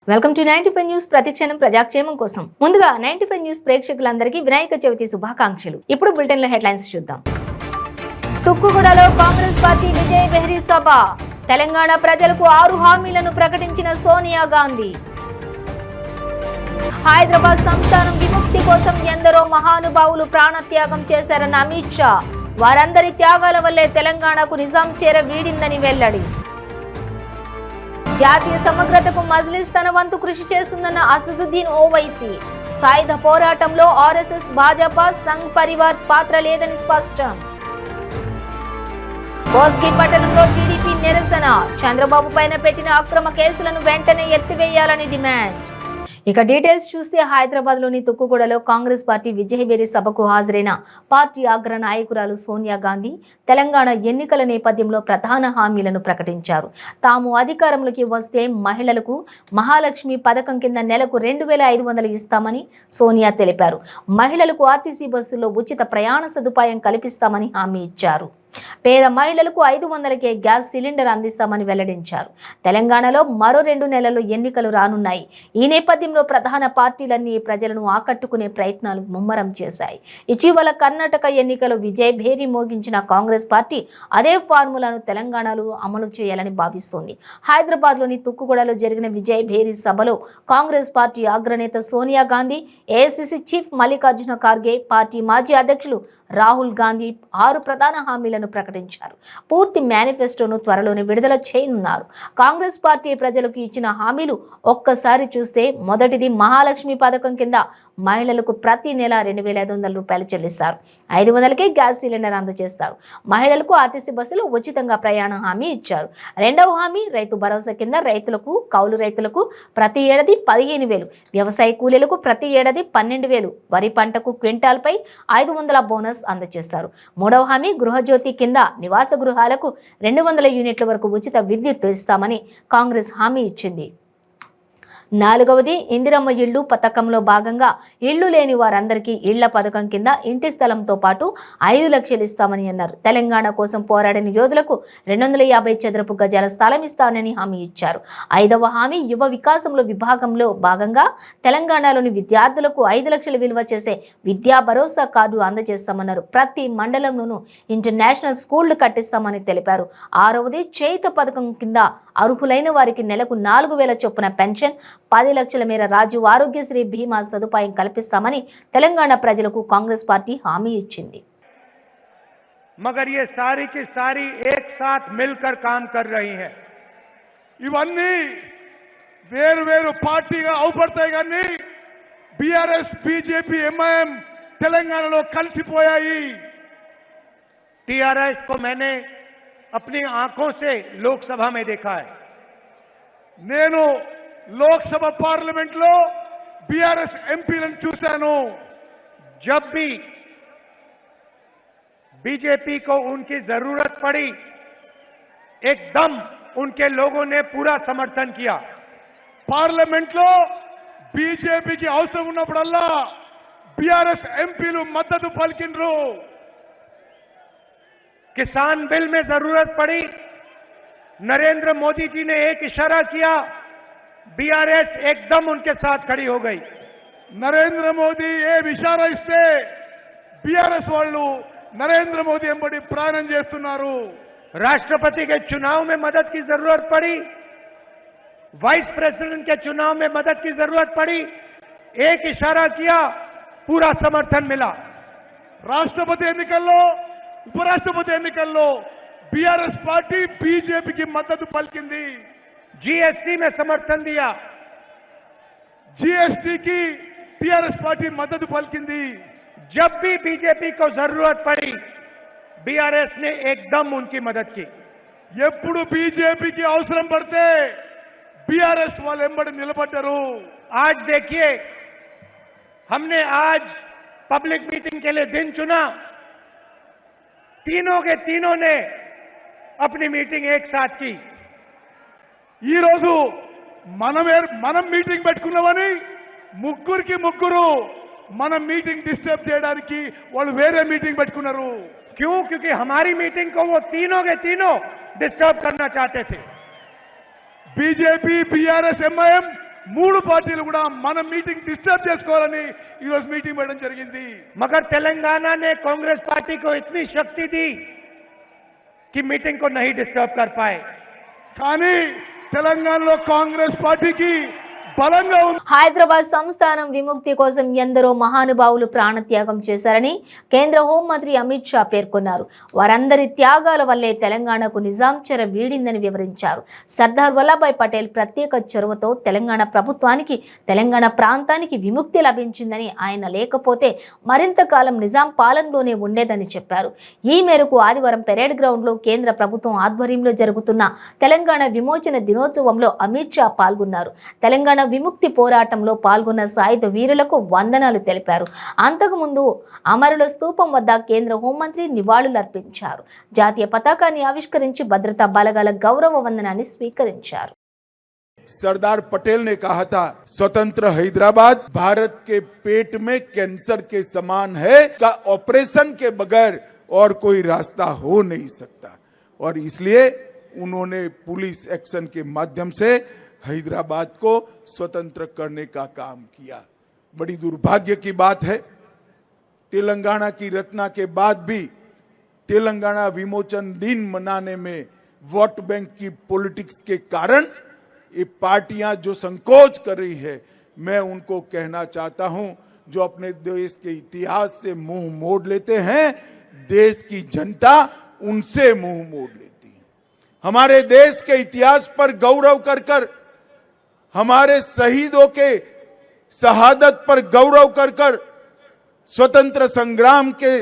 Welcome to 95 news. ప్రతిక్షణం ప్రజాక్షేమం కోసం. ముందుగా 95 న్యూస్ ప్రేక్షకులందరికీ వినాయక చవితి శుభాకాంక్షలు. ఇప్పుడు బులెటిన్ లో హెడ్లైన్స్ చూద్దాం. తుక్కుగూడలో కాంగ్రెస్ పార్టీ విజయ్ బెహరీ సభ. తెలంగాణ ప్రజలకు 6 హామీలను ప్రకటించిన సోనియా గాంధీ. హైదరాబాద్ సంస్థానం విముక్తి కోసం ఎందరో మహానుభావులు ప్రాణత్యాగం చేశారన్న అమిత్ షా. వారందరి త్యాగాల వల్లే తెలంగాణకు నిజాం చేర వీడిందని వెల్లడి. జాతీయ సమగ్రతకు మజ్లిస్ తన వంతు కృషి చేస్తుందన్న అసదుద్దీన్ ఓవైసీ. సాయుధ పోరాటంలో ఆర్ఎస్ఎస్, భాజపా, సంఘ్ పరివార్ పాత్ర లేదని స్పష్టం. కోస్గి పట్టణంలో టీడీపీ నిరసన. చంద్రబాబు పైన పెట్టిన అక్రమ కేసులను వెంటనే ఎత్తివేయాలని డిమాండ్. ఇక డీటెయిల్స్ చూస్తే హైదరాబాద్ లోని తుక్కుగూడలో కాంగ్రెస్ పార్టీ విజయ్ బెహరీ సభకు హాజరైన పార్టీ అగ్ర నాయకురాలు సోనియా గాంధీ తెలంగాణ ఎన్నికల నేపథ్యంలో ప్రధాన హామీలను ప్రకటించారు. తాము అధికారంలోకి వస్తే మహిళలకు మహాలక్ష్మి పథకం కింద నెలకు 2,500 ఇస్తామని సోనియా తెలిపారు. మహిళలకు ఆర్టీసీ బస్సుల్లో ఉచిత ప్రయాణ సదుపాయం కల్పిస్తామని హామీ ఇచ్చారు. పేద మహిళలకు 500కే గ్యాస్ సిలిండర్ అందిస్తామని వెల్లడించారు. తెలంగాణలో మరో 2 నెలల్లో ఎన్నికలు రానున్నాయి. ఈ నేపథ్యంలో ప్రధాన పార్టీలన్నీ ప్రజలను ఆకట్టుకునే ప్రయత్నాలు ముమ్మరం చేశాయి. ఇటీవల కర్ణాటక ఎన్నికలు విజయ్ బెహరీ మోగించిన కాంగ్రెస్ పార్టీ అదే ఫార్ములాను తెలంగాణలో అమలు చేయాలని భావిస్తోంది. హైదరాబాద్లోని తుక్కుగూడలో జరిగిన విజయ్ బెహరీ సభలో కాంగ్రెస్ పార్టీ అగ్రనేత Sonia Gandhi, AICC chief Mallikarjuna Kharge, party మాజీ అధ్యక్షులు రాహుల్ గాంధీ 6 ప్రధాన హామీలను ప్రకటించారు. పూర్తి మేనిఫెస్టోను త్వరలోనే విడుదల చేయనున్నారు. కాంగ్రెస్ పార్టీ ప్రజలకు ఇచ్చిన హామీలు ఒక్కసారి చూస్తే మొదటిది మహాలక్ష్మి పథకం కింద మహిళలకు ప్రతి నెల 2,500 రూపాయలు చెల్లిస్తారు. 500కే గ్యాస్ సిలిండర్ అందజేస్తారు. మహిళలకు ఆర్టీసీ బస్సులో ఉచితంగా ప్రయాణ హామీ ఇచ్చారు. రెండవ హామీ రైతు భరోసా కింద రైతులకు, కౌలు రైతులకు ప్రతి ఏడాది 15,000, వ్యవసాయ కూలీలకు ప్రతి ఏడాది 12,000, వరి పంటకు క్వింటాల్పై 500 బోనస్ అందజేస్తారు. మూడవ హామీ గృహజ్యోతి కింద నివాస గృహాలకు 200 యూనిట్ల వరకు ఉచిత విద్యుత్ ఇస్తామని కాంగ్రెస్ హామీ ఇచ్చింది. నాలుగవది ఇందిరమ్మ ఇళ్లు పథకంలో భాగంగా ఇళ్లు లేని వారందరికీ ఇళ్ల పథకం కింద ఇంటి స్థలంతో పాటు 5 లక్షలు ఇస్తామని అన్నారు. తెలంగాణ కోసం పోరాడిన యోధులకు 250 చదరపు గజాల స్థలం ఇస్తానని హామీ ఇచ్చారు. ఐదవ హామీ యువ వికాసంలో విభాగంలో భాగంగా తెలంగాణలోని విద్యార్థులకు 5 లక్షలు విలువ చేసే విద్యా భరోసా కార్డు అందజేస్తామన్నారు. ప్రతి మండలంలోనూ ఇంటర్నేషనల్ స్కూళ్లు కట్టిస్తామని తెలిపారు. ఆరవది చేయుత పథకం కింద అర్హులైన వారికి నెలకు 4,000 చొప్పున పెన్షన్, 10 లక్షల మేర రాజీవ్ ఆరోగ్యశ్రీ బీమా సదుపాయం కల్పిస్తామని తెలంగాణ ప్రజలకు కాంగ్రెస్ పార్టీ హామీ ఇచ్చింది. मगर ये सारी की सारी एक साथ मिलकर काम कर रही हैं. ఇవన్నీ వేరు పార్టీగా అవుపడతాయి కానీ బీఆర్ఎస్, బీజేపీ, ఎంఐఎం తెలంగాణలో కలిసిపోయాయి. टीआरएस को मैंने अपनी आंखों से लोकसभा में देखा है. నేను లోక్సభ పార్లమెంట్ లో బీఆర్ఎస్ ఎంపీలను చూశాను. जब भी बीजेपी को उनकी जरूरत पड़ी एकदम उनके लोगों ने पूरा समर्थन किया. పార్లమెంట్ లో బీజేపీకి అవసరం ఉన్నప్పుడల్లా బీఆర్ఎస్ ఎంపీలు మద్దతు పలికిండ్రు. किसान बिल में जरूरत पड़ी, नरेंद्र मोदी जी ने एक इशारा किया, बीआरएस एकदम उनके साथ खड़ी हो गई. नरेंद्र मोदी ये इशारा इస్తే बीआरएस వాళ్ళు नरेंद्र मोदी ఎంబడి ప్రాణం చేస్తున్నారు. राष्ट्रपति के चुनाव में मदद की जरूरत पड़ी, वाइस प्रेसिडेंट के चुनाव में मदद की जरूरत पड़ी, एक इशारा किया, पूरा समर्थन मिला. రాష్ట్రపతి ఎన్నికల్లో, ఉపరాష్ట్రపతి ఎన్నికల్లో బీఆర్ఎస్ పార్టీ బీజేపీకి మద్దతు పలికింది. जीएसटी में समर्थन दिया, जीएसटी की टीआरएस पार्टी मदद पलकिंदी. जब भी बीजेपी को जरूरत पड़ी बीआरएस ने एकदम उनकी मदद की. ఎప్పుడు బీజేపీకి అవసరం పడితే బీఆర్ఎస్ వాళ్ళు ఎంబడి నిలబడ్డారు. आज देखिए हमने आज पब्लिक मीटिंग के लिए दिन चुना, तीनों के तीनों ने अपनी मीटिंग एक साथ की. ఈ రోజు మనం మీటింగ్ పెట్టుకున్నామని ముగ్గురు మనం మీటింగ్ డిస్టర్బ్ చేయడానికి వాళ్ళు వేరే మీటింగ్ పెట్టుకున్నారు. क्यों? क्योंकि हमारी मीटिंग को वो तीनों के तीनों डिस्टर्ब करना चाहते थे. बीजेपी, बीआरएस, एमआईएम మూడు పార్టీలు కూడా మన మీటింగ్ డిస్టర్ब చేసుకోవాలని ఈ రోజు మీటింగ్ పెట్టడం జరిగింది. मगर तेलंगाना ने कांग्रेस पार्टी को इतनी शक्ति दी कि मीटिंग को नहीं डिस्टर्ब कर पाए. కానీ తెలంగాణలో కాంగ్రెస్ పార్టీకి బలంగా ఉంది. హైదరాబాద్ సంస్థానం విముక్తి కోసం ఎందరో మహానుభావులు ప్రాణత్యాగం చేశారని కేంద్ర హోంమంత్రి అమిత్ షా పేర్కొన్నారు. వారందరి త్యాగాల వల్లే తెలంగాణకు నిజాం చెర వీడిందని వివరించారు. సర్దార్ వల్లభాయ్ పటేల్ ప్రత్యేక చొరవతో తెలంగాణ ప్రభుత్వానికి, తెలంగాణ ప్రాంతానికి విముక్తి లభించిందని, ఆయన లేకపోతే మరింత కాలం నిజాం పాలనలోనే ఉండేదని చెప్పారు. ఈ మేరకు ఆదివారం పెరేడ్ గ్రౌండ్లో కేంద్ర ప్రభుత్వం ఆధ్వర్యంలో జరుగుతున్న తెలంగాణ విమోచన దినోత్సవంలో అమిత్ షా పాల్గొన్నారు. తెలంగాణ విముక్తి పోరాటంలో పాల్గొన్న సాయుధ వీరులకు వందనాలు తెలిపారు. అంతకుముందు అమరుల స్తూపం వద్ద కేంద్ర హోంమంత్రి నివాళులర్పించారు. జాతీయ పతాకాన్ని ఆవిష్కరించి భద్రతా బలగాల గౌరవ వందనాన్ని స్వీకరించారు. सरदार पटेल ने कहा था, स्वतंत्र हैदराबाद भारत के पेट में कैंसर के समान है, का ऑपरेशन के बगैर और कोई रास्ता हो नहीं सकता. और इसलिए उन्होंने पुलिस एक्शन के माध्यम से हैदराबाद को स्वतंत्र करने का काम किया. बड़ी दुर्भाग्य की बात है, तेलंगाना की रचना के बाद भी तेलंगाना विमोचन दिन मनाने में वोट बैंक की पॉलिटिक्स के कारण ये पार्टियां जो संकोच कर रही है, मैं उनको कहना चाहता हूं, जो अपने देश के इतिहास से मुंह मोड़ लेते हैं, देश की जनता उनसे मुंह मोड़ लेती है. हमारे देश के इतिहास पर गौरव कर कर, हमारे शहीदों के शहादत पर गौरव कर कर, स्वतंत्र संग्राम के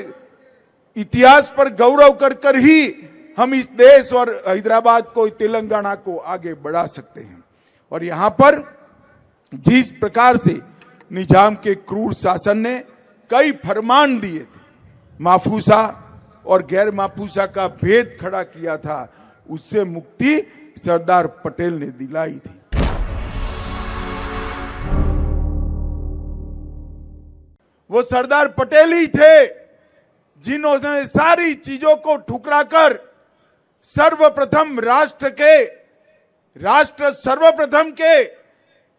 इतिहास पर गौरव कर कर ही हम इस देश और हैदराबाद को, तेलंगाना को आगे बढ़ा सकते हैं. और यहां पर जिस प्रकार से निजाम के क्रूर शासन ने कई फरमान दिए थे, माफूसा और गैर माफूसा का भेद खड़ा किया था, उससे मुक्ति सरदार पटेल ने दिलाई थी. वो सरदार पटेल ही थे जिन्होंने सारी चीजों को ठुकराकर सर्वप्रथम राष्ट्र सर्वप्रथम के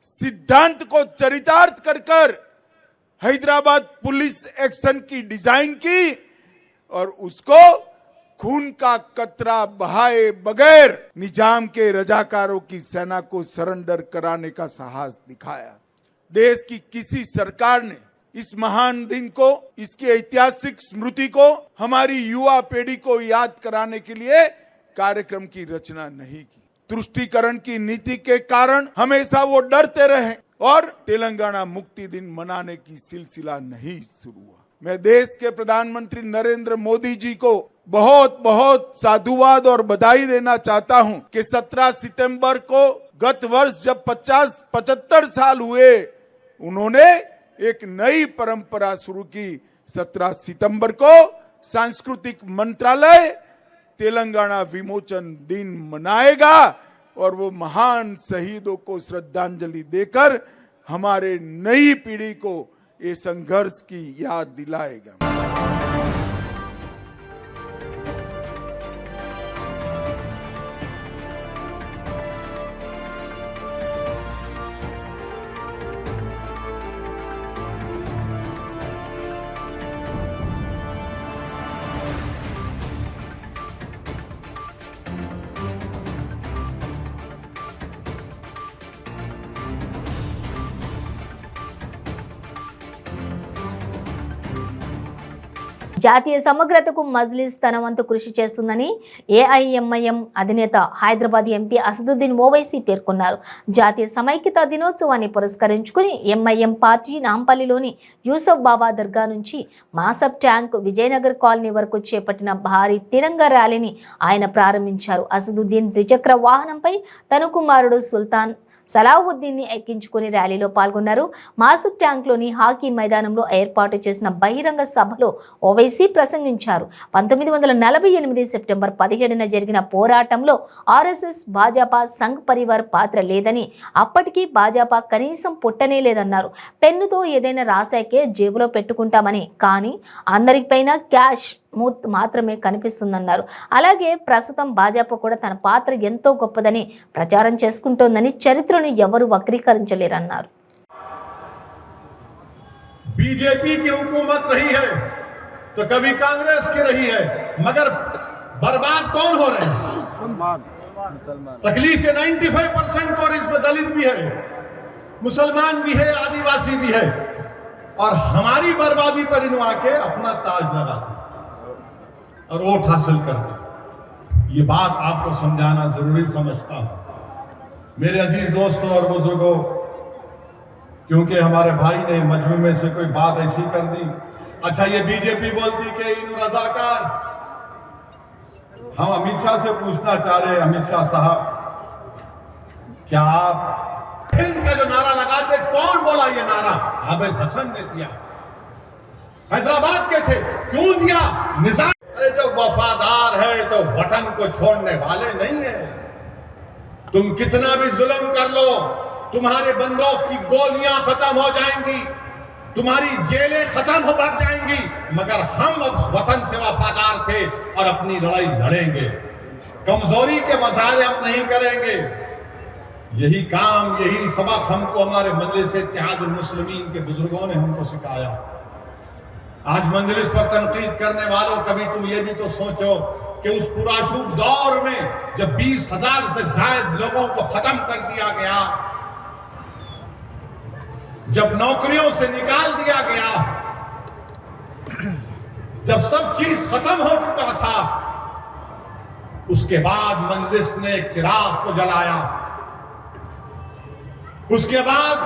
सिद्धांत को चरितार्थ कर कर हैदराबाद पुलिस एक्शन की डिजाइन की और उसको खून का कतरा बहाए बगैर निजाम के रजाकारों की सेना को सरेंडर कराने का साहस दिखाया. देश की किसी सरकार ने इस महान दिन को, इसकी ऐतिहासिक स्मृति को, हमारी युवा पीढ़ी को याद कराने के लिए कार्यक्रम की रचना नहीं की. तुष्टीकरण की नीति के कारण हमेशा वो डरते रहे और तेलंगाना मुक्ति दिन मनाने की सिलसिला नहीं शुरू हुआ. मैं देश के प्रधानमंत्री नरेंद्र मोदी जी को बहुत बहुत साधुवाद और बधाई देना चाहता हूं कि 17 सितंबर को गत वर्ष जब 75 साल हुए, उन्होंने एक नई परंपरा शुरू की. 17 सितंबर को सांस्कृतिक मंत्रालय तेलंगाना विमोचन दिन मनाएगा और वो महान शहीदों को श्रद्धांजलि देकर हमारे नई पीढ़ी को ये संघर्ष की याद दिलाएगा. జాతీయ సమగ్రతకు మజ్లిస్ తన వంతు కృషి చేస్తుందని ఏఐఎంఐఎం అధినేత హైదరాబాద్ ఎంపీ అసదుద్దీన్ ఓవైసీ పేర్కొన్నారు. జాతీయ సమైక్యతా దినోత్సవాన్ని పురస్కరించుకుని ఎంఐఎం పార్టీ నాంపల్లిలోని యూసఫ్ బాబా దర్గా నుంచి మాసబ్ ట్యాంక్ విజయనగర్ కాలనీ వరకు చేపట్టిన భారీ తిరంగా ర్యాలీని ఆయన ప్రారంభించారు. అసదుద్దీన్ ద్విచక్ర వాహనంపై తన కుమారుడు సుల్తాన్ సలావుద్దీన్ని ఎక్కించుకుని ర్యాలీలో పాల్గొన్నారు. మాసబ్ ట్యాంక్లోని హాకీ మైదానంలో ఏర్పాటు చేసిన బహిరంగ సభలో ఓవైసీ ప్రసంగించారు. 1948 సెప్టెంబర్ 17న జరిగిన పోరాటంలో ఆర్ఎస్ఎస్, భాజపా, సంఘ్ పరివార్ పాత్ర లేదని, అప్పటికీ భాజపా కనీసం పుట్టనే లేదన్నారు. పెన్నుతో ఏదైనా రాశాకే జేబులో పెట్టుకుంటామని, కానీ అందరిపైన క్యాష్ స్మూత్ మాత్రమే కనిపిస్తుందన్నారు. అలాగే ప్రస్తుతం భాజపా కూడా తన పాత్ర ఎంతో గొప్పదని ప్రచారం చేసుకుంటోందని చరిత్రను ఎవరు వక్రీకరించలేరన్నారు. बीजेपी की हुकूमत रही है तो कभी कांग्रेस की रही है, मगर बर्बाद कौन हो रहे हैं? तकलीफ के 95% और इसमें दलित भी है, मुसलमान भी है, आदिवासी भी है, और हमारी बर्बादी पर इन आके अपना ताज लगाते और वोट हासिल करते। ये बात आपको समझाना जरूरी समझता हूं मेरे अजीज दोस्तों और बुजुर्गों, क्योंकि हमारे भाई ने मजमू में से कोई बात ऐसी कर दी। अच्छा, ये बीजेपी बोलती कि इन रजाकार, हम अमित शाह से पूछना चाह रहे हैं, अमित शाह साहब, क्या आप इनका जो नारा लगाते, कौन बोला ये नारा? आबिद हसन ने दिया, हैदराबाद के थे, क्यों दिया? निजाम। अरे जो वफादार है तो वतन को छोड़ने वाले नहीं है। तुम कितना भी जुल्म कर लो, तुम्हारे बंदूक की गोलियां खत्म हो जाएंगी, तुम्हारी जेलें खत्म हो भाग जाएंगी, मगर हम अब वतन से वफादार थे और अपनी लड़ाई लड़ेंगे। कमजोरी के मजारे हम नहीं करेंगे। यही काम, यही सबक हमको हमारे मजलिस इत्तेहादुल मुस्लिमीन के बुजुर्गों ने हमको सिखाया। आज मजलिस पर तनकीद करने वालों, कभी तुम ये भी तो सोचो कि उस पुराशुभ दौर में जब 20,000 से ज्यादा लोगों को खत्म कर दिया गया, जब नौकरियों से निकाल दिया गया, जब सब चीज खत्म हो चुका था, उसके बाद मजलिस ने एक चिराग को जलाया। उसके बाद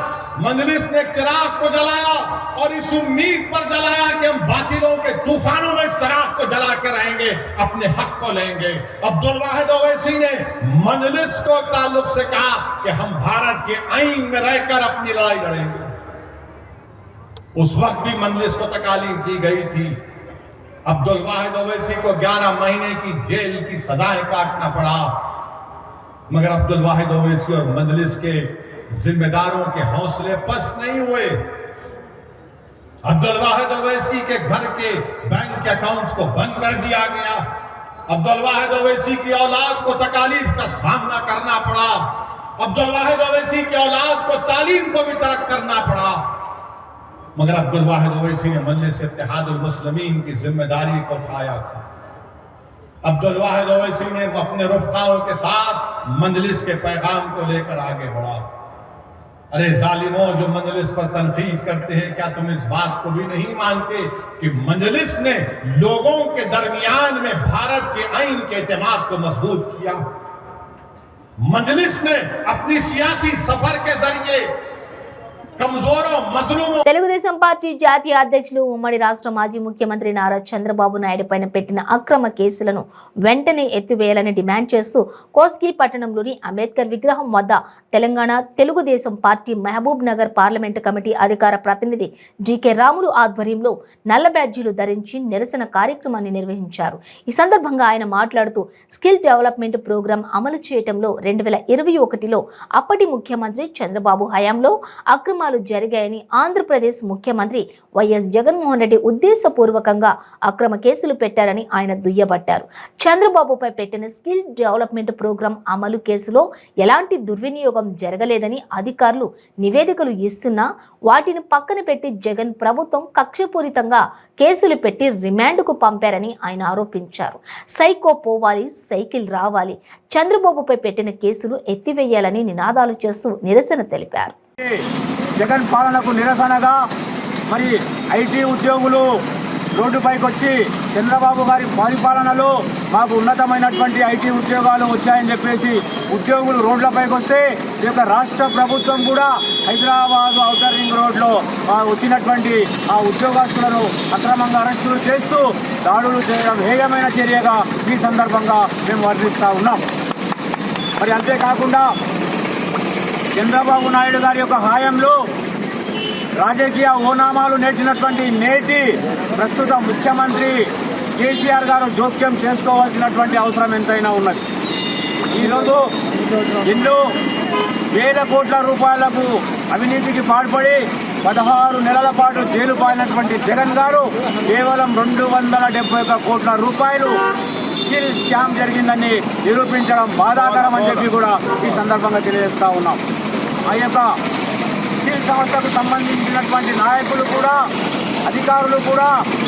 मजलिस ने एक चिराग को जलाया और इस उम्मीद पर जलाया कि हम बातिलों के तूफानों में इस चिराग को जला के रहेंगे, अपने हक को लेंगे। अब्दुल वाहिद ओवैसी ने मजलिस को ताल्लुक से कहा कि हम भारत के आईन में रहकर अपनी लड़ाई लड़ेंगे। उस वक्त भी मजलिस को तकालीफ दी गई थी। अब्दुल वाहिद ओवैसी को 11 महीने की जेल की सजाएं काटना पड़ा, मगर अब्दुल वाहिद ओवैसी और मजलिस के जिम्मेदारों के हौसले पस्त नहीं हुए। अब्दुल वाहिद ओवैसी के घर के बैंक अकाउंट्स को बंद कर दिया गया। अब्दुल वाहिद ओवैसी की औलाद को तकालीफ का सामना करना पड़ा। अब्दुल वाहिद ओवैसी की औलाद को तालीम को भी तर्क करना पड़ा, मगर अब्दुल वाहिद ओवैसी ने मजलिस इत्तेहादुल मुस्लिमीन की जिम्मेदारी को उठाया था। अब्दुल वाहिद ओवैसी ने अपने रुफ़क़ाओं के साथ मजलिस के पैगाम को लेकर आगे बढ़ा। अरे जालिमों, जो मजलिस पर तनकीद करते हैं, क्या तुम इस बात को भी नहीं मानते कि मजलिस ने लोगों के दरमियान में भारत के आईन के एतमाद को मजबूत किया? मजलिस ने अपनी सियासी सफर के जरिए తెలుగుదేశం పార్టీ జాతీయ అధ్యక్షులు ఉమ్మడి రాష్ట్ర మాజీ ముఖ్యమంత్రి నారా చంద్రబాబు నాయుడు పైన పెట్టిన అక్రమ కేసులను వెంటనే ఎత్తివేయాలని డిమాండ్ చేస్తూ కోస్గి పట్టణంలోని అంబేద్కర్ విగ్రహం వద్ద Telangana Telugu Desam party Mahabubnagar parliament committee అధికార ప్రతినిధి జీకే రాములు ఆధ్వర్యంలో నల్ల బ్యాడ్జీలు ధరించి నిరసన కార్యక్రమాన్ని నిర్వహించారు. ఈ సందర్భంగా ఆయన మాట్లాడుతూ స్కిల్ డెవలప్మెంట్ ప్రోగ్రాం అమలు చేయడంలో 2021లో అప్పటి ముఖ్యమంత్రి చంద్రబాబు హయాంలో అక్రమాలు జరిగాయని, ఆంధ్రప్రదేశ్ ముఖ్యమంత్రి వైఎస్ జగన్మోహన్ రెడ్డి ఉద్దేశపూర్వకంగా అక్రమ కేసులు పెట్టారని ఆయన దుయ్యబట్టారు. చంద్రబాబుపై పెట్టిన స్కిల్ డెవలప్మెంట్ ప్రోగ్రాం అమలు కేసులో ఎలాంటి దుర్వినియోగం జరగలేదని అధికారులు నివేదికలు ఇస్తున్నా వాటిని పక్కన పెట్టి జగన్ ప్రభుత్వం కక్షపూరితంగా కేసులు పెట్టి రిమాండ్కు పంపారని ఆయన ఆరోపించారు. సైకో పోవాలి, సైకిల్ రావాలి, చంద్రబాబుపై పెట్టిన కేసులు ఎత్తివేయాలని నినాదాలు చేస్తూ నిరసన తెలిపారు. జగన్ పాలనకు నిరసనగా మరి ఐటీ ఉద్యోగులు రోడ్డుపైకి వచ్చి చంద్రబాబు గారి పరిపాలనలో మాకు ఉన్నతమైనటువంటి ఐటీ ఉద్యోగాలు వచ్చాయని చెప్పేసి ఉద్యోగులు రోడ్లపైకి వస్తే ఈ యొక్క రాష్ట్ర ప్రభుత్వం కూడా హైదరాబాద్ ఔటర్ రింగ్ రోడ్లో వచ్చినటువంటి ఆ ఉద్యోగస్తులను అక్రమంగా అరెస్టులు చేస్తూ దాడులు చేయడం హేయమైన చర్యగా ఈ సందర్భంగా మేము వర్ణిస్తూ ఉన్నాం. మరి అంతేకాకుండా చంద్రబాబు నాయుడు గారి యొక్క హయాంలో రాజకీయ ఓనామాలు నేర్చినటువంటి నేటి ప్రస్తుత ముఖ్యమంత్రి కేసీఆర్ గారు జోక్యం చేసుకోవాల్సినటువంటి అవసరం ఎంతైనా ఉన్నది. ఈరోజు ఎన్నో వేల కోట్ల రూపాయలకు అవినీతికి పాల్పడి 16 నెలల పాటు జైలు పాలినటువంటి జగన్ గారు కేవలం 271 కోట్ల రూపాయలు స్కిల్ స్కామ్ జరిగిందని నిరూపించడం బాధాకరం అని చెప్పి కూడా ఈ సందర్భంగా తెలియజేస్తా ఉన్నాం. ఆ యొక్క స్కిల్ సంస్థకు సంబంధించినటువంటి నాయకులు కూడా, అధికారులు కూడా,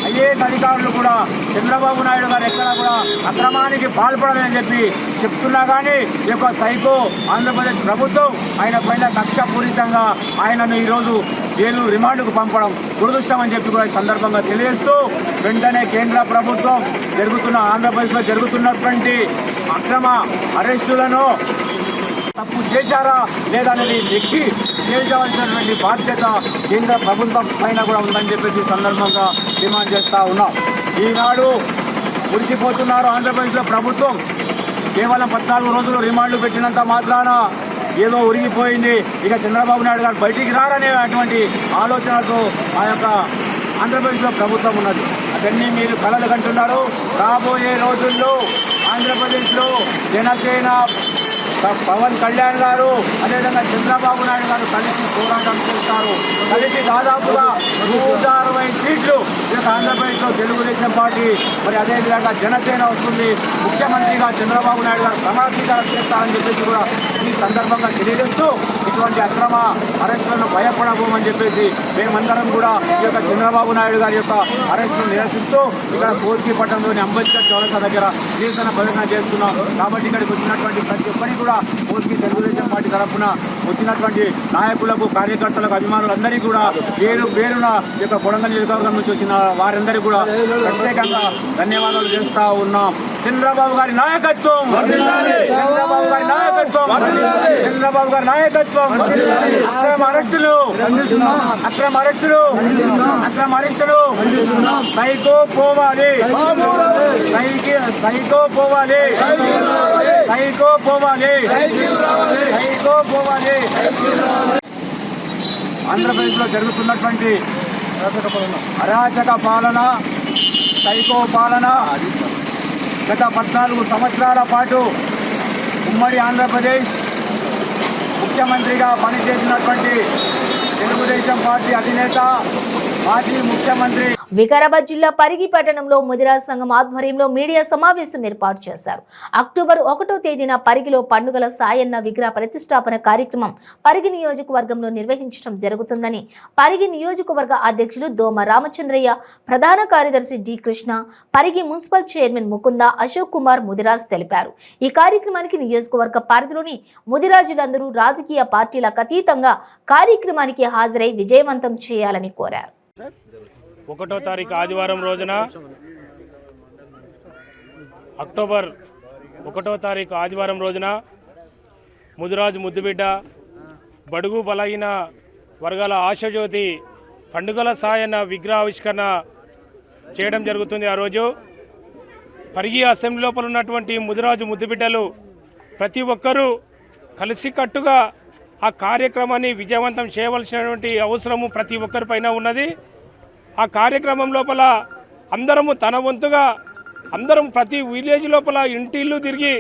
ఐఏఎస్ అధికారులు కూడా చంద్రబాబు నాయుడు గారు ఎక్కడ కూడా అక్రమానికి పాల్పడలేదని చెప్పి చెప్తున్నా కానీ ఈ యొక్క సైకో ఆంధ్రప్రదేశ్ ప్రభుత్వం ఆయన పైన కక్షపూరితంగా ఆయనను ఈరోజు జైలు రిమాండ్కు పంపడం దురదృష్టం అని చెప్పి కూడా ఈ సందర్భంగా తెలియజేస్తూ వెంటనే కేంద్ర ప్రభుత్వం ఆంధ్రప్రదేశ్లో జరుగుతున్నటువంటి అక్రమ అరెస్టులను తప్పు చేశారా లేదా అనేది నెక్కి చేయాల్సినటువంటి బాధ్యత కేంద్ర ప్రభుత్వం పైన కూడా ఉందని చెప్పేసి సందర్భంగా డిమాండ్ చేస్తూ ఉన్నాం. ఈనాడు మురిసిపోతున్నారు ఆంధ్రప్రదేశ్లో ప్రభుత్వం. కేవలం 14 రోజులు రిమాండ్లు పెట్టినంత మాత్రాన ఏదో ఉరిగిపోయింది, ఇక చంద్రబాబు నాయుడు గారు బయటికి రారనే అటువంటి ఆలోచనతో ఆ యొక్క ఆంధ్రప్రదేశ్లో ప్రభుత్వం ఉన్నది. అవన్నీ మీరు కలలు కంటున్నారు. రాబోయే రోజుల్లో ఆంధ్రప్రదేశ్లో జనసేన పవన్ కళ్యాణ్ గారు అదేవిధంగా చంద్రబాబు నాయుడు గారు కలిసి పోరాటం చేస్తారు. కలిసి దాదాపుగా 160 సీట్లు ఆంధ్రప్రదేశ్లో తెలుగుదేశం పార్టీ, మరి అదేవిధంగా జనసేన వస్తుంది. ముఖ్యమంత్రిగా చంద్రబాబు నాయుడు గారు ప్రమాణ స్వీకారం చేస్తారని చెప్పేసి కూడా ఈ సందర్భంగా తెలియజేస్తూ ఇటువంటి అక్రమ అరెస్టులను భయపడబోమని చెప్పేసి మేమందరం కూడా ఈ యొక్క చంద్రబాబు నాయుడు గారి యొక్క అరెస్టును నిరసిస్తూ ఇక్కడ కోర్కీపట్నంలోని అంబేద్కర్ చౌరస్తా దగ్గర నిరసన ప్రదర్శన చేస్తున్నాం. కాబట్టి ఇక్కడికి వచ్చినటువంటి ప్రతి ఒక్కరికి కూడా కోర్కి తెలుగుదేశం పార్టీ తరఫున వచ్చినటువంటి నాయకులకు, కార్యకర్తలకు, అభిమానులందరికీ కూడా పేరున ఈ యొక్క కొడంగల్ నియోజకవర్గం నుంచి వచ్చిన వారందరికీ కూడా ప్రత్యేకంగా ధన్యవాదాలు చేస్తా ఉన్నాం. చంద్రబాబు గారి నాయకత్వం, చంద్రబాబు గారి నాయకత్వం, చంద్రబాబు గారి నాయకత్వం. అక్రమ అరెస్టులు, అక్రమ అరెస్టులు, అక్రమ అరెస్టులు సైకో పోవాలి, సైకో పోవాలి, సైకో పోవాలి, సైకో పోవాలి. ఆంధ్రప్రదేశ్లో జరుగుతున్నటువంటి అరాచక పాలన, సైకో పాలన గత 14 సంవత్సరాల పాటు ఉమ్మడి ఆంధ్రప్రదేశ్ ముఖ్యమంత్రిగా పనిచేసినటువంటి తెలుగుదేశం పార్టీ అధినేత మాజీ ముఖ్యమంత్రి వికారాబాద్ జిల్లా పరిగి పట్టణంలో ముదిరాజ్ సంఘం ఆధ్వర్యంలో మీడియా సమావేశం ఏర్పాటు చేశారు. అక్టోబర్ 1వ తేదీన పరిగిలో పండుగల సాయన్న విగ్రహ ప్రతిష్టాపన కార్యక్రమం పరిగి నియోజకవర్గంలో నిర్వహించడం జరుగుతుందని పరిగి నియోజకవర్గ అధ్యక్షులు దోమ రామచంద్రయ్య, ప్రధాన కార్యదర్శి D Krishna, Parigi municipal chairman Mukunda Ashok Kumar Mudiraj తెలిపారు. ఈ కార్యక్రమానికి నియోజకవర్గ పరిధిలోని ముదిరాజులందరూ రాజకీయ పార్టీలకు అతీతంగా కార్యక్రమానికి హాజరై విజయవంతం చేయాలని కోరారు. 1వ తారీఖు ఆదివారం రోజున, అక్టోబర్ 1వ తారీఖు ఆదివారం రోజున ముదిరాజు ముద్దుబిడ్డ, బడుగు బలహీన వర్గాల ఆశజ్యోతి పండుగల సాయన్న విగ్రహావిష్కరణ చేయడం జరుగుతుంది. ఆ రోజు పరిగి అసెంబ్లీ లోపల ఉన్నటువంటి ముదిరాజు ముద్దుబిడ్డలు ప్రతి ఒక్కరూ కలిసికట్టుగా ఆ కార్యక్రమాన్ని విజయవంతం చేయవలసినటువంటి అవసరము ప్రతి ఒక్కరిపైన ఉన్నది. ఆ కార్యక్రమం లోపల అందరము తన వంతుగా అందరం ప్రతి విలేజ్ లోపల ఇంటిల్లు తిరిగి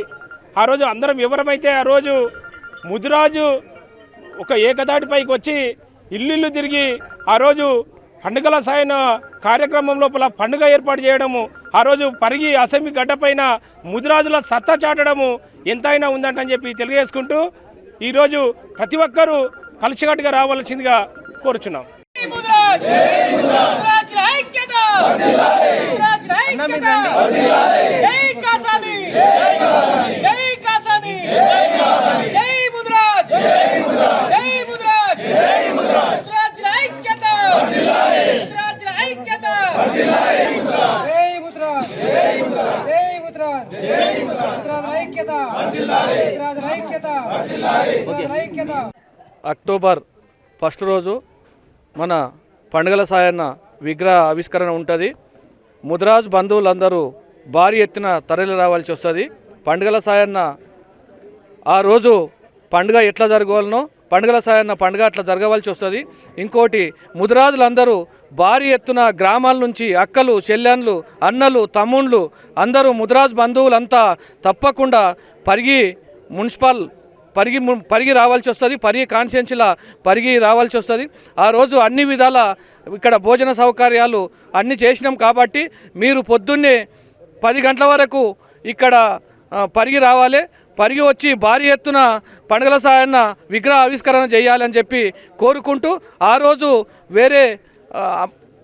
ఆ రోజు అందరం ఎవరమైతే ఆ రోజు ముదిరాజు ఒక ఏకదాటిపైకి వచ్చి ఇల్లు తిరిగి ఆ రోజు పండుగల సాయన కార్యక్రమం లోపల పండుగ ఏర్పాటు చేయడము, ఆ రోజు పరిగి అసెంబ్లీ గడ్డపైన ముదిరాజుల సత్తా చాటడము ఎంతైనా ఉందంటని చెప్పి తెలియజేసుకుంటూ ఈరోజు ప్రతి ఒక్కరూ కలిసికట్టుగా రావాల్సిందిగా కోరుచున్నాం. అక్టోబర్ 1 రోజు మన పండుగల సాయన్న విగ్రహ ఆవిష్కరణ ఉంటుంది. ముదిరాజు బంధువులందరూ భారీ ఎత్తున తరలి రావాల్సి వస్తుంది. పండుగల సాయన్న ఆ రోజు పండుగ ఎట్లా జరగాలనో పండుగల సాయన్న పండుగ అట్లా జరగవలసి వస్తుంది. ఇంకోటి, ముదిరాజులందరూ భారీ ఎత్తున గ్రామాల నుంచి అక్కలు, చెల్లెన్లు, అన్నలు, తమ్ముళ్ళు అందరూ ముదిరాజు బంధువులంతా తప్పకుండా పరిగి మున్సిపల్ పరిగి రావాల్సి వస్తుంది, పరిగి కాన్స్టిట్యున్సీల పరిగి రావాల్సి వస్తుంది. ఆ రోజు అన్ని విధాల ఇక్కడ భోజన సౌకర్యాలు అన్నీ చేసినాం కాబట్టి మీరు పొద్దున్నే 10 గంటల వరకు ఇక్కడ పరిగి రావాలి. పరిగి వచ్చి భారీ ఎత్తున పండుగల సాయన్న విగ్రహ ఆవిష్కరణ చేయాలని చెప్పి కోరుకుంటూ, ఆ రోజు వేరే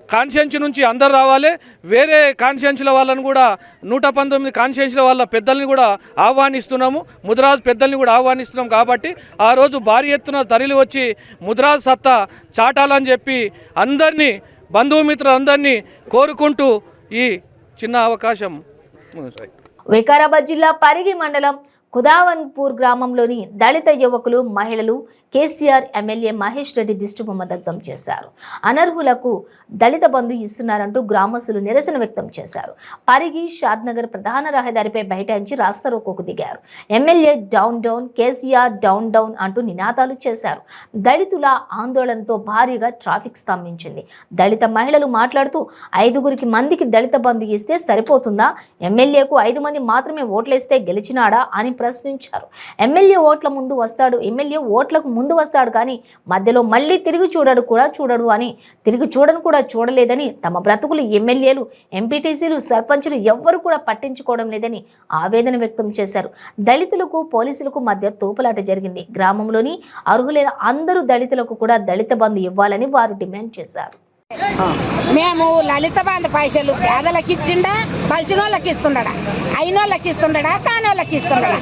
కాన్స్టిట్యున్సీ నుంచి అందరు రావాలి. వేరే కాన్స్టిట్యున్సీల వాళ్ళని కూడా 119 కాన్స్టిట్యున్సీల వాళ్ళ పెద్దల్ని కూడా ఆహ్వానిస్తున్నాము, ముదిరాజు పెద్దల్ని కూడా ఆహ్వానిస్తున్నాం. కాబట్టి ఆ రోజు భారీ ఎత్తున తరలి వచ్చి ముదిరాజు సత్తా చాటాలని చెప్పి అందరినీ బంధుమిత్రులందరినీ కోరుకుంటూ ఈ చిన్న అవకాశం. వికారాబాద్ జిల్లా పరిగి మండలం కుదావన్పూర్ గ్రామంలోని దళిత యువకులు, మహిళలు కేసీఆర్ ఎమ్మెల్యే మహేష్ రెడ్డి దిష్టిబొమ్మ దగ్ధం చేశారు. అనర్హులకు దళిత బంధు ఇస్తున్నారంటూ గ్రామస్తులు నిరసన వ్యక్తం చేశారు. పరిగి షాద్నగర్ ప్రధాన రహదారిపై బైఠాయించి రాస్తారోకోకు దిగారు. MLA down down, KCR down down అంటూ నినాదాలు చేశారు. దళితుల ఆందోళనతో భారీగా ట్రాఫిక్ స్తంభించింది. దళిత మహిళలు మాట్లాడుతూ 5 మందికి దళిత బంధు ఇస్తే సరిపోతుందా? ఎమ్మెల్యేకు 5 మంది మాత్రమే ఓట్లేస్తే గెలిచినాడా అని ప్రశ్నించారు. ఎమ్మెల్యే ఓట్లకు ముందు వస్తాడు కానీ మధ్యలో మళ్ళీ తిరిగి చూడడు అని తిరిగి చూడలేదని, తమ బ్రతుకులు ఎమ్మెల్యేలు, ఎంపీటీసీలు, సర్పంచులు ఎవ్వరు కూడా పట్టించుకోవడం లేదని ఆవేదన వ్యక్తం చేశారు. దళితులకు పోలీసులకు మధ్య తోపులాట జరిగింది. గ్రామంలోని అర్హులైన అందరూ దళితులకు కూడా దళిత బంధు ఇవ్వాలని వారు డిమాండ్ చేశారు. మేము లలిత బంధు పైసలు పేదలకు ఇచ్చిండా, బలిచినోళ్ళకి ఇస్తుండడా, అయినోళ్ళకి ఇస్తుండడా, కానోళ్ళకి ఇస్తుండడా?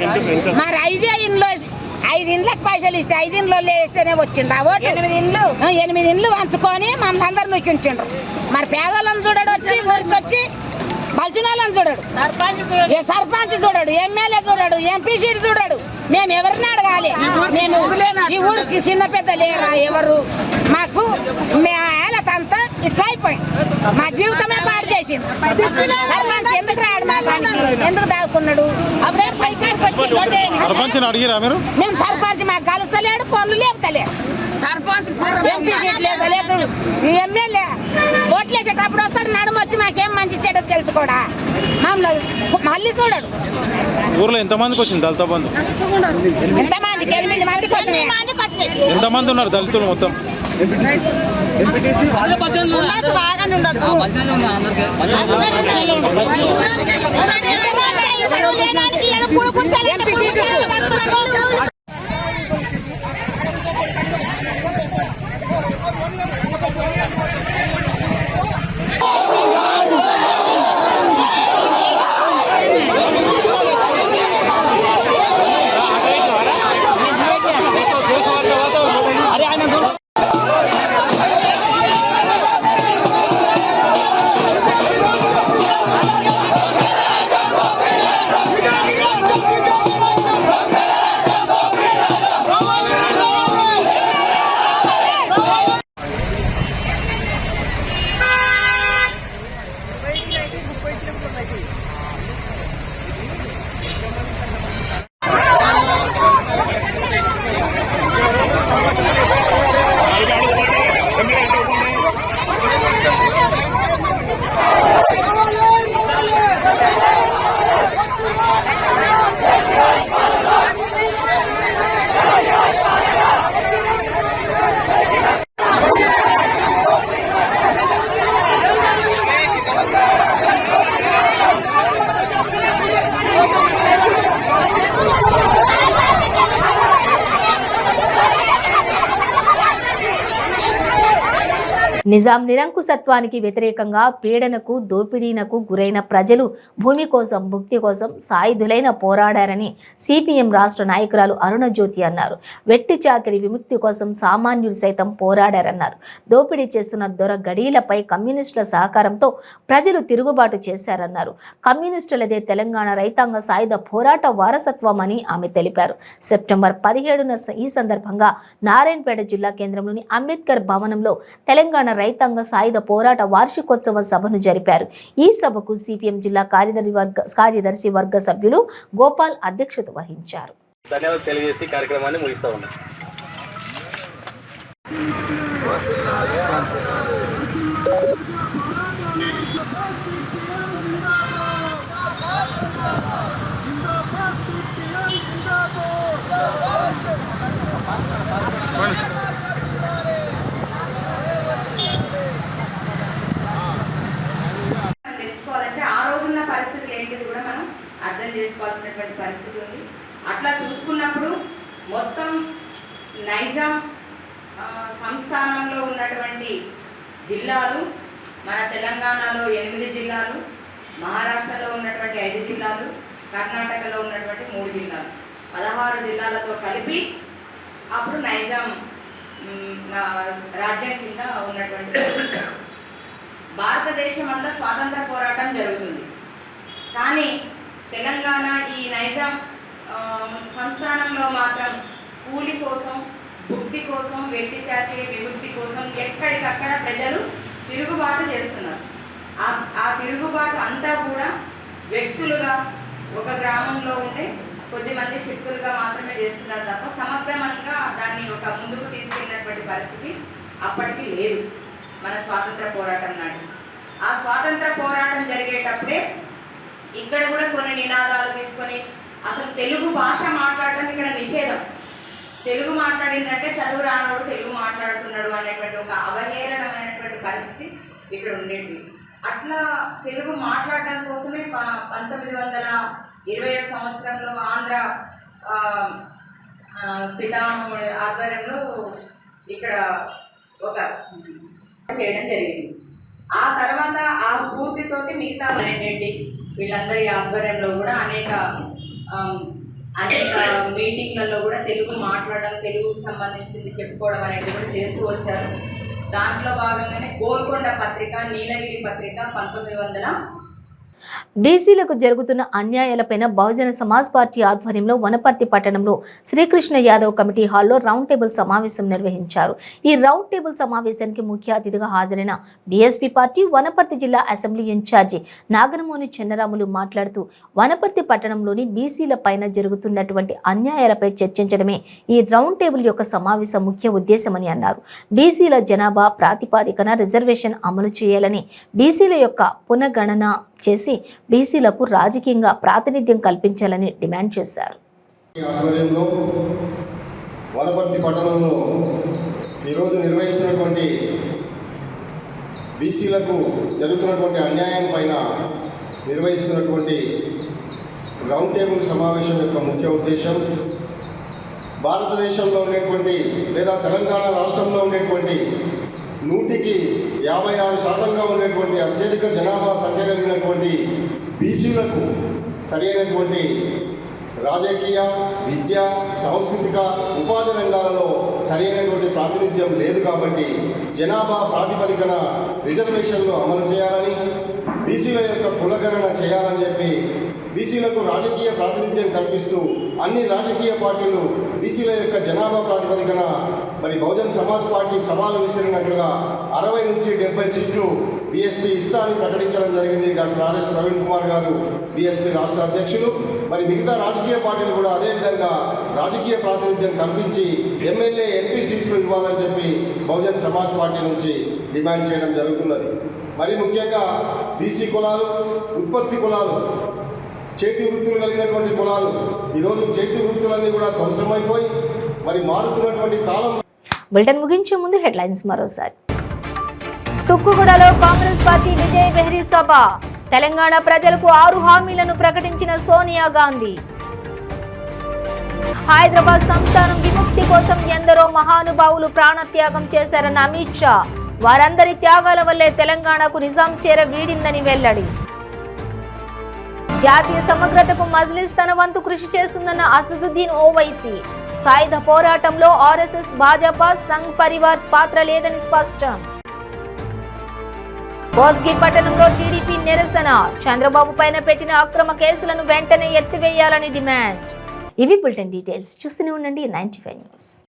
మరి 5 ఇండ్లకు పైసలు ఇస్తే 5 ఇండ్లు వేస్తేనే వచ్చిండు. 8 ఇండ్లు పంచుకొని మమ్మల్ని అందరు నొక్కించిండ్రు. మరి పేదలను చూడడు, వచ్చి బలిచినోళ్ళని చూడడు, సర్పంచ్ చూడడు, ఎమ్మెల్యే చూడడు, ఎంపీ సీట్ చూడడు. మేము ఎవరిని అడగాలి? మేము ఈ ఊరికి చిన్న పెద్ద లేరా ఎవరు? మాకు అంతా ఇట్లా అయిపోయింది. మా జీవితమే పాడు చేసిండు. సర్పంచ్ ఎందుకు రాడు? మా ఎందుకు దాక్కున్నాడు? మేము సర్పంచ్ మాకు కలుస్తలేడు, పనులు లేపుతలేడు. ఎంపీ సీట్ లేదు, ఎమ్మెల్యే ఓట్లేసేటప్పుడు వస్తాడు, నడుము వచ్చి మాకేం మంచి చెడు తెలుసుకోడా? మమ్మల్ని మళ్ళీ చూడడు. ఊర్లో ఎంతమందికి వచ్చింది దళిత బంధు? ఎంతమందికి? 8 మందికి వచ్చినాయి. ఎంతమంది ఉన్నారు దళితులు మొత్తం? బాగానే ఉండొచ్చు. ఎంపీ సీట్ నిజాం నిరంకుశత్వానికి వ్యతిరేకంగా పీడనకు, దోపిడీనకు గురైన ప్రజలు భూమి కోసం, భుక్తి కోసం సాయుధులైన పోరాడారని సిపిఎం రాష్ట్ర నాయకురాలు అరుణజ్యోతి అన్నారు. వెట్టి చాకిరి విముక్తి కోసం సామాన్యులు సైతం పోరాడారన్నారు. దోపిడీ చేస్తున్న దొర గడీలపై కమ్యూనిస్టుల సహకారంతో ప్రజలు తిరుగుబాటు చేశారన్నారు. కమ్యూనిస్టులదే తెలంగాణ రైతాంగ సాయుధ పోరాట వారసత్వం అని ఆమె తెలిపారు. సెప్టెంబర్ 17న ఈ సందర్భంగా నారాయణపేట జిల్లా కేంద్రంలోని అంబేద్కర్ భవనంలో తెలంగాణ రైతాంగ సాయుధ పోరాట వార్షికోత్సవ సభను జరిపారు. ఈ సభకు సిపిఎం జిల్లా కార్యదర్శి వర్గ సభ్యులు గోపాల్ అధ్యక్షత వహించారు. ధన్యవాదాలు తెలియజేసి కార్యక్రమాన్ని ముగిస్తా ఉన్నాం. అనేటువంటి పరిస్థితి ఉంది. అట్లా చూసుకున్నప్పుడు మొత్తం నైజాం సంస్థానంలో ఉన్నటువంటి జిల్లాలు, మన తెలంగాణలో 8 జిల్లాలు, మహారాష్ట్రలో ఉన్నటువంటి 5 జిల్లాలు, కర్ణాటకలో ఉన్నటువంటి 3 జిల్లాలు, 16 జిల్లాలతో కలిపి అప్పుడు నైజాం రాజ్యం కింద ఉన్నటువంటి భారతదేశం అంతా స్వాతంత్ర పోరాటం జరుగుతుంది. కానీ తెలంగాణ ఈ నైజాం సంస్థానంలో మాత్రం కూలి కోసం, భుక్తి కోసం, వెట్టి చాకరీ విముక్తి కోసం ఎక్కడికక్కడ ప్రజలు తిరుగుబాటు చేస్తున్నారు. ఆ తిరుగుబాటు అంతా కూడా వ్యక్తులుగా ఒక గ్రామంలో ఉండే కొద్దిమంది శక్తులుగా మాత్రమే చేస్తున్నారు తప్ప సమగ్రంగా దాన్ని ఒక ముందుకు తీసుకెళ్ళినటువంటి పరిస్థితి అప్పటికి లేదు. మన స్వాతంత్ర పోరాటం నాటి ఆ స్వాతంత్ర పోరాటం జరిగేటప్పుడే ఇక్కడ కూడా కొన్ని నినాదాలు తీసుకొని అసలు తెలుగు భాష మాట్లాడడం ఇక్కడ నిషేధం. తెలుగు మాట్లాడిందంటే చదువు రానోడు తెలుగు మాట్లాడుతున్నాడు అనేటువంటి ఒక అవహేళనమైనటువంటి పరిస్థితి ఇక్కడ ఉండేది. అట్లా తెలుగు మాట్లాడడం కోసమే 1920వ సంవత్సరంలో ఆంధ్ర పిలాము ఆధ్వర్యంలో ఇక్కడ ఒక చేయడం జరిగింది. ఆ తర్వాత ఆ స్ఫూర్తితోటి మిగతా రెడ్డి వీళ్ళందరి ఆధ్వర్యంలో కూడా అనేక మీటింగ్లలో కూడా తెలుగు మాట్లాడడం, తెలుగుకు సంబంధించింది చెప్పుకోవడం అనేది కూడా చేస్తూ వచ్చారు. దాంట్లో భాగంగానే గోల్కొండ పత్రిక, నీలగిరి పత్రిక 1900 బీసీలకు జరుగుతున్న అన్యాయాలపైన బహుజన సమాజ్ పార్టీ ఆధ్వర్యంలో వనపర్తి పట్టణంలో శ్రీకృష్ణ యాదవ్ కమిటీ హాల్లో రౌండ్ టేబుల్ సమావేశం నిర్వహించారు. ఈ రౌండ్ టేబుల్ సమావేశానికి ముఖ్య అతిథిగా హాజరైన బీఎస్పీ పార్టీ వనపర్తి జిల్లా అసెంబ్లీ ఇన్ఛార్జి నాగనమోని చెన్నరాములు మాట్లాడుతూ వనపర్తి పట్టణంలోని బీసీల పైన జరుగుతున్నటువంటి అన్యాయాలపై చర్చించడమే ఈ రౌండ్ టేబుల్ యొక్క సమావేశం ముఖ్య ఉద్దేశమని అన్నారు. బీసీల జనాభా ప్రాతిపాదికన రిజర్వేషన్ అమలు చేయాలని, బీసీల యొక్క పునఃగణన చేసి బీసీలకు రాజకీయంగా ప్రాతినిధ్యం కల్పించాలని డిమాండ్ చేశారు. ఆధ్వర్యంలో వనపర్తి పట్టణంలో ఈరోజు నిర్వహిస్తున్నటువంటి బీసీలకు జరుగుతున్నటువంటి అన్యాయం పైన నిర్వహిస్తున్నటువంటి రౌండ్ టేబుల్ సమావేశం యొక్క ముఖ్య ఉద్దేశం భారతదేశంలో ఉండేటువంటి లేదా తెలంగాణ రాష్ట్రంలో ఉండేటువంటి 156% ఉండేటువంటి అత్యధిక జనాభా సంఖ్య కలిగినటువంటి బీసీలకు సరైనటువంటి రాజకీయ, విద్య, సాంస్కృతిక, ఉపాధి రంగాలలో సరైనటువంటి ప్రాతినిధ్యం లేదు. కాబట్టి జనాభా ప్రాతిపదికన రిజర్వేషన్లు అమలు చేయాలని, బీసీల యొక్క కులగణన చేయాలని చెప్పి బీసీలకు రాజకీయ ప్రాతినిధ్యం కల్పిస్తూ అన్ని రాజకీయ పార్టీలు బీసీల యొక్క జనాభా ప్రాతిపదికన మరి బహుజన్ సమాజ్ పార్టీ సవాలు విసిరినట్లుగా 60 నుంచి 70 సీట్లు బీఎస్పీ ఇస్తా అని ప్రకటించడం జరిగింది. డాక్టర్ ఆర్ఎస్ ప్రవీణ్ కుమార్ గారు బీఎస్పీ రాష్ట్ర అధ్యక్షులు. మరి మిగతా రాజకీయ పార్టీలు కూడా అదేవిధంగా రాజకీయ ప్రాతినిధ్యం కల్పించి ఎమ్మెల్యే, ఎంపీ సీట్లు ఇవ్వాలని చెప్పి బహుజన్ సమాజ్ పార్టీ నుంచి డిమాండ్ చేయడం జరుగుతున్నది. మరి ముఖ్యంగా బీసీ కులాలు, ఉత్పత్తి కులాలు, చేతి వృత్తులు కలిగినటువంటి కులాలు ఈరోజు చేతి వృత్తులన్నీ కూడా ధ్వంసమైపోయి మరి మారుతున్నటువంటి కాలం. బులెటిన్ ముగించే ముందు హెడ్లైన్స్ మరోసారి. తుక్కుగూడలో కాంగ్రెస్ పార్టీ విజయ్ బెహరీ సభ. తెలంగాణ ప్రజలకు 6 హామీలను ప్రకటించిన సోనియా గాంధీ. హైదరాబాద్ సంస్థానం విముక్తి కోసం ఎందరో మహానుభావులు ప్రాణత్యాగం చేశారన్న అమిత్ షా. వారందరి త్యాగాల వల్లే తెలంగాణకు నిజాం చేర వీడిందని వెల్లడి. జాతీయ సమగ్రతకు మజ్లిస్ తన వంతు కృషి చేస్తుందన్న అసదుద్దీన్ ఓవైసీ. సాయుధ పోరాటంలో ఆర్ఎస్ఎస్, భాజపా, సంఘ్ పరివార్ పాత్ర లేదని స్పష్టం. కోస్గి పట్టణంలో టీడీపీ నిరసన. చంద్రబాబు పైన పెట్టిన అక్రమ కేసులను వెంటనే ఎత్తివేయాలని డిమాండ్. ఇవి బులెటిన్ డీటెయిల్స్. చూస్తూనే ఉండండి 95 న్యూస్.